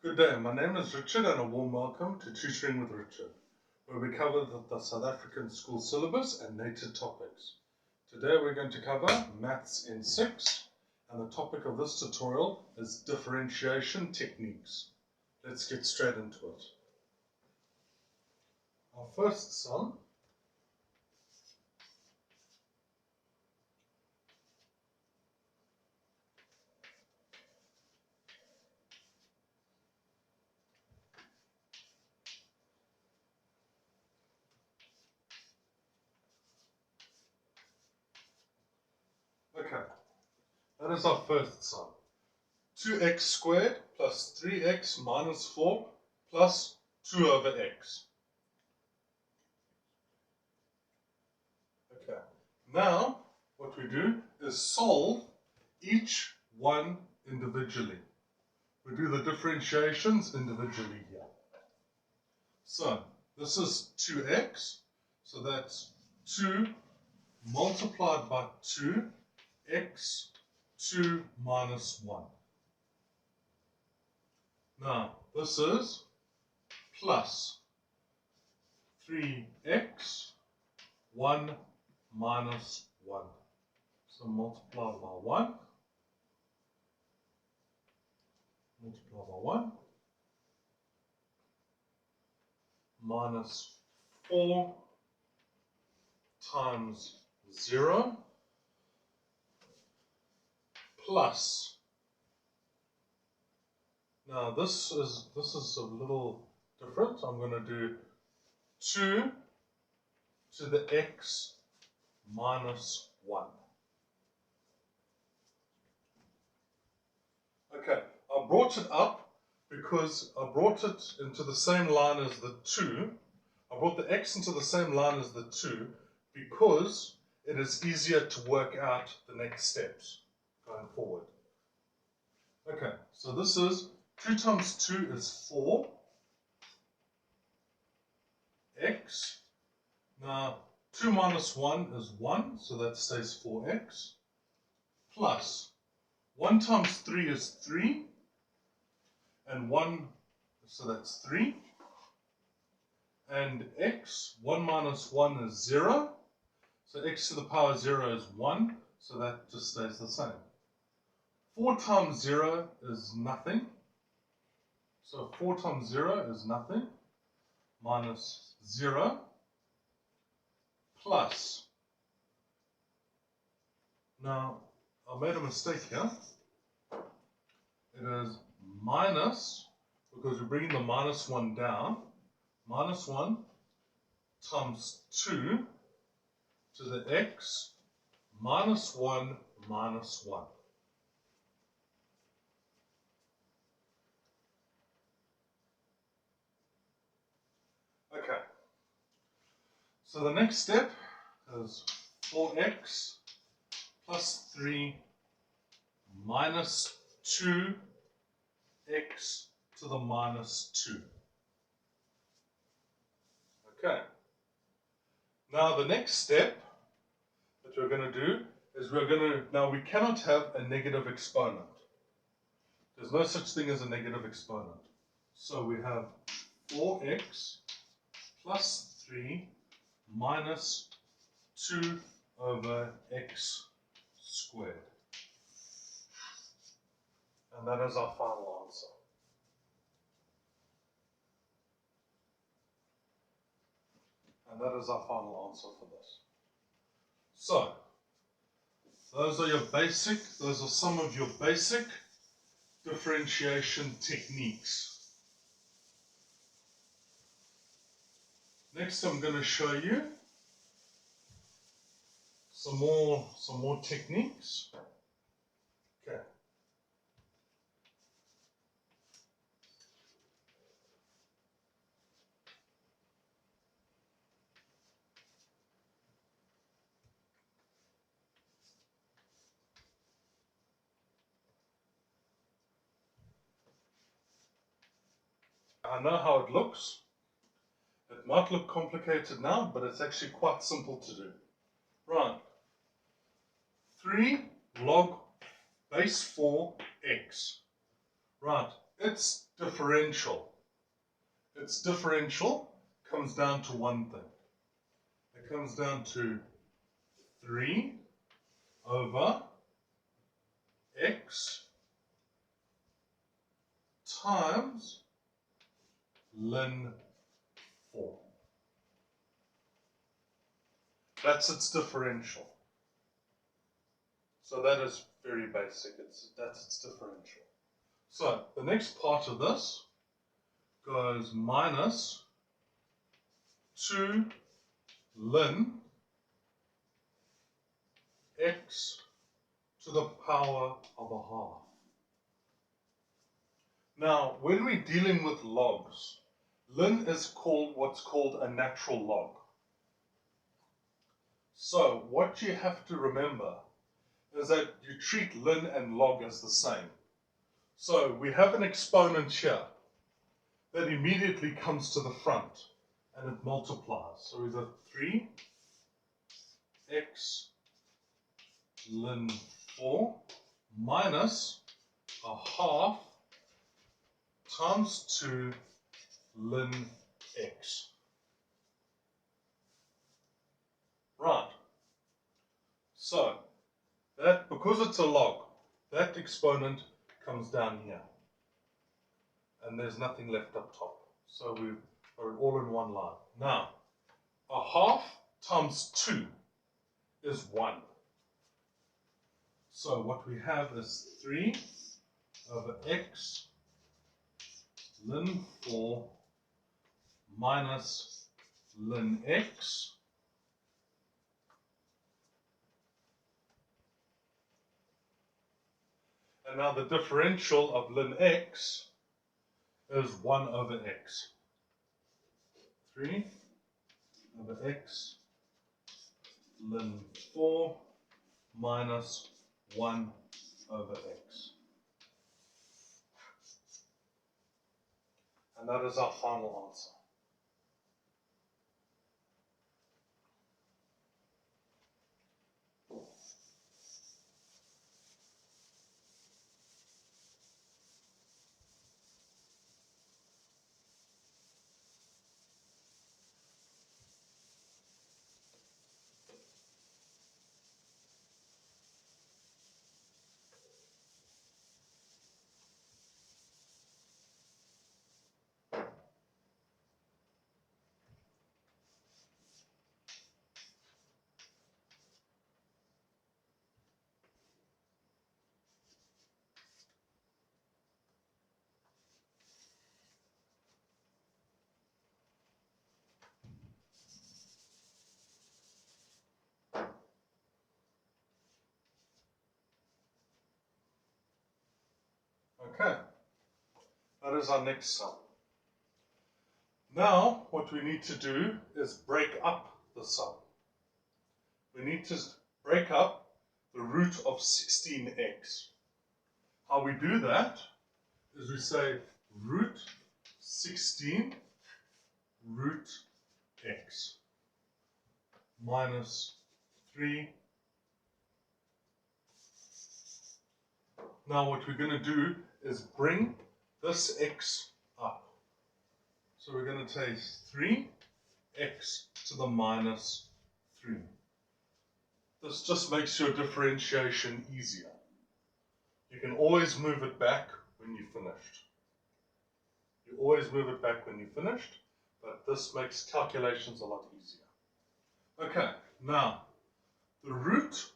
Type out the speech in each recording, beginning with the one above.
Good day, my name is Richard and a warm welcome to Tutoring with Richard, where we cover the South African school syllabus and native topics. Today we're going to cover Maths in 6, and the topic of this tutorial is differentiation techniques. Let's get straight into it. Our first sum that is our first sum. 2x squared plus 3x minus 4 plus 2 over x. Okay, now what we do is solve each one individually. We do the differentiations individually here. So this is 2x, so that's 2 multiplied by 2, x 2 minus 1. Now this is plus 3x 1 minus 1. So multiply by 1. Multiply by 1 minus 4 times 0 plus, now this is a little different. I'm going to do 2 to the x minus 1. Okay, I brought it up because I brought it into the same line as the 2. I brought the x into the same line as the 2 because it is easier to work out the next steps going forward. Okay, so this is 2 times 2 is 4 x. Now 2 minus 1 is 1, so that stays 4x, plus 1 times 3 is 3, and 1, so that's 3, and x, 1 minus 1 is 0, so x to the power 0 is 1, so that just stays the same. 4 times 0 is nothing, so 4 times 0 is nothing, minus 0, plus, now I made a mistake here, it is minus, because we're bringing the minus 1 down, minus 1 times 2 to the x minus 1 minus 1. Okay, so the next step is 4x plus 3 minus 2x to the minus 2. Okay, now the next step that we're going to do is now we cannot have a negative exponent. There's no such thing as a negative exponent. So we have 4x plus 3 minus 2 over x squared. And that is our final answer. And that is our final answer for this. So, those are some of your basic differentiation techniques. Next, I'm going to show you some more techniques. Okay. I know how it looks. It might look complicated now, but it's actually quite simple to do. Right. 3 log base 4 x. Right. its differential. Its differential comes down to one thing. It comes down to 3 over x times ln 4. That's its differential. So that is very basic. That's its differential. So the next part of this goes minus 2 ln x to the power of a half. Now, when we're dealing with logs, ln is what's called a natural log. So what you have to remember is that you treat ln and log as the same. So we have an exponent here that immediately comes to the front and it multiplies. So we have 3x ln 4 minus a half times 2 ln x. Right. So that, because it's a log, that exponent comes down here. And there's nothing left up top. So we've got it all in one line. Now, a half times 2 is 1. So what we have is 3 over x ln 4 minus ln x and now the differential of ln x is 1 over x. 3 over x ln 4 minus 1 over x. And that is our final answer. Okay, that is our next sum. Now, what we need to do is break up the sum. We need to break up the root of 16x. How we do that is we say root 16 root x minus 3. Now what we're going to do is bring this x up. So we're going to take 3x to the minus 3. This just makes your differentiation easier. You can always move it back when you're finished. You always move it back when you're finished, but this makes calculations a lot easier. Okay, now the root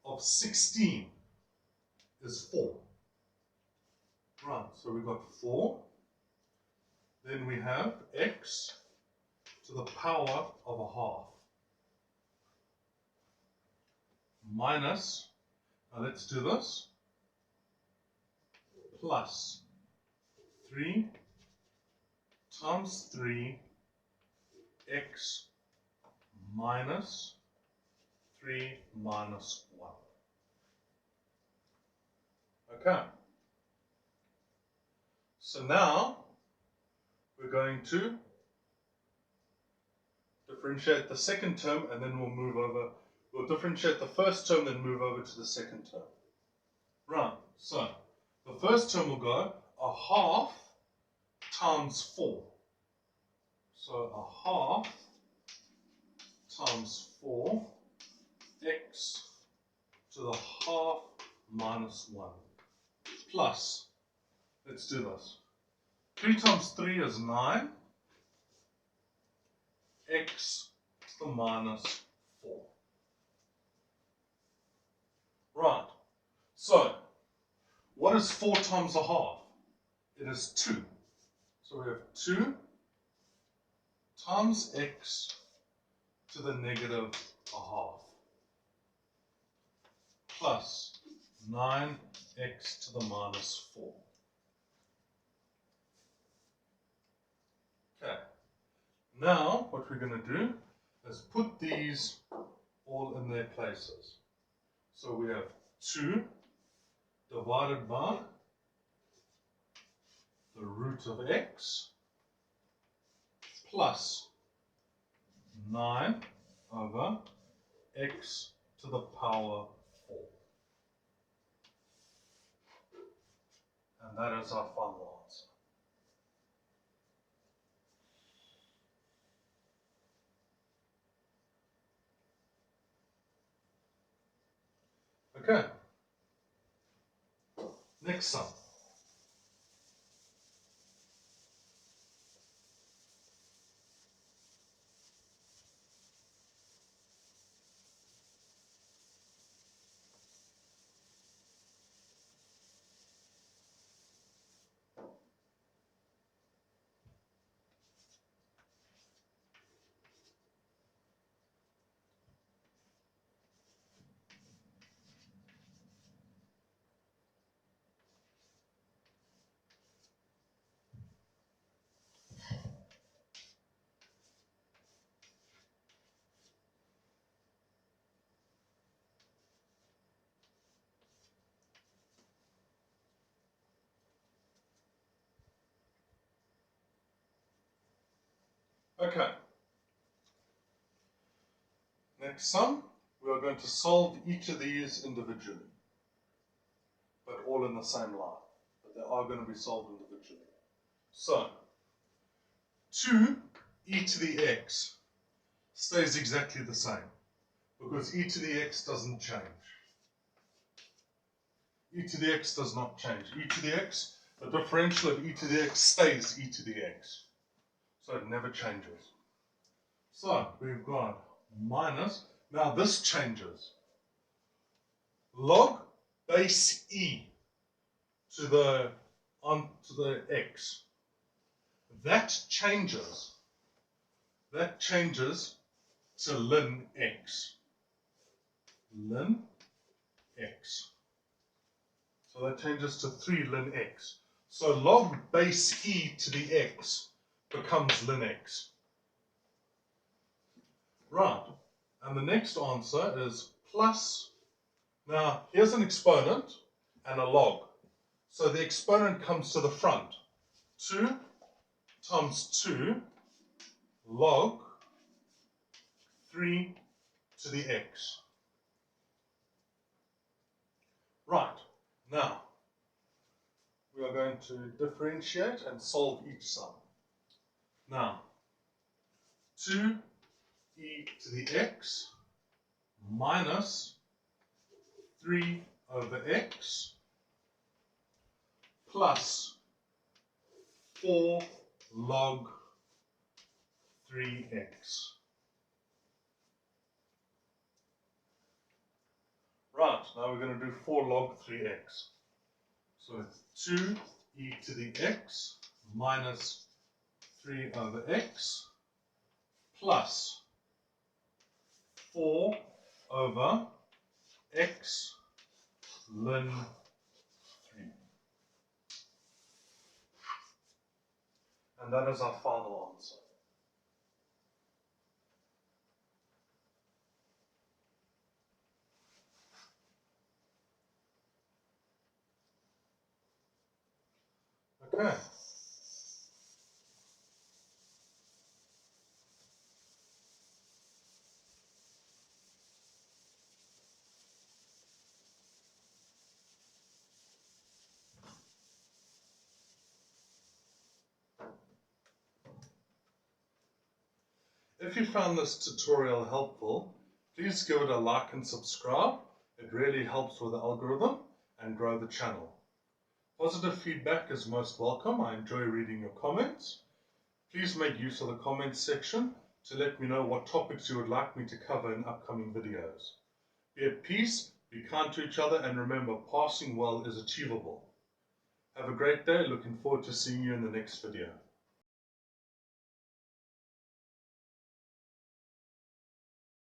of 16 is 4. Right, so we've got 4. Then we have x to the power of a half. Minus, now let's do this, plus 3 times 3 x minus 3 minus 1. Okay. So now we're going to differentiate the second term and then we'll move over. We'll differentiate the first term, then move over to the second term. Right, so the first term will go a half times 4. So a half times 4 x to the half minus 1 plus, let's do this. 3 times 3 is 9, x to the minus 4. Right, so what is 4 times a half? It is 2. So we have 2 times x to the negative a half plus 9x to the minus 4. Okay, now what we're going to do is put these all in their places. So we have 2 divided by the root of x plus 9 over x to the power 4. And that is our final answer. Okay, next sum. Okay, next sum, we are going to solve each of these individually, but all in the same line. But they are going to be solved individually. So, 2e to the x stays exactly the same, because e to the x doesn't change. E to the x does not change. E to the x, the differential of e to the x stays e to the x. So it never changes. So we've got minus, now this changes. Log base e to the x. That changes to ln x. Ln x. So that changes to 3 ln x. So log base e to the x becomes ln x. Right, and the next answer is plus, now here's an exponent and a log. So the exponent comes to the front. 2 times 2 log 3 to the x. Right, now we are going to differentiate and solve each sum. Now, 2e to the x minus 3 over x plus 4 log 3x. Right, now we're going to do 4 log 3x. So it's 2e to the x minus 3 over x plus 4 over x ln 3. And that is our final answer. Okay. If you found this tutorial helpful, please give it a like and subscribe. It really helps with the algorithm and grow the channel. Positive feedback is most welcome. I enjoy reading your comments. Please make use of the comments section to let me know what topics you would like me to cover in upcoming videos. Be at peace, be kind to each other, and remember, passing well is achievable. Have a great day. Looking forward to seeing you in the next video.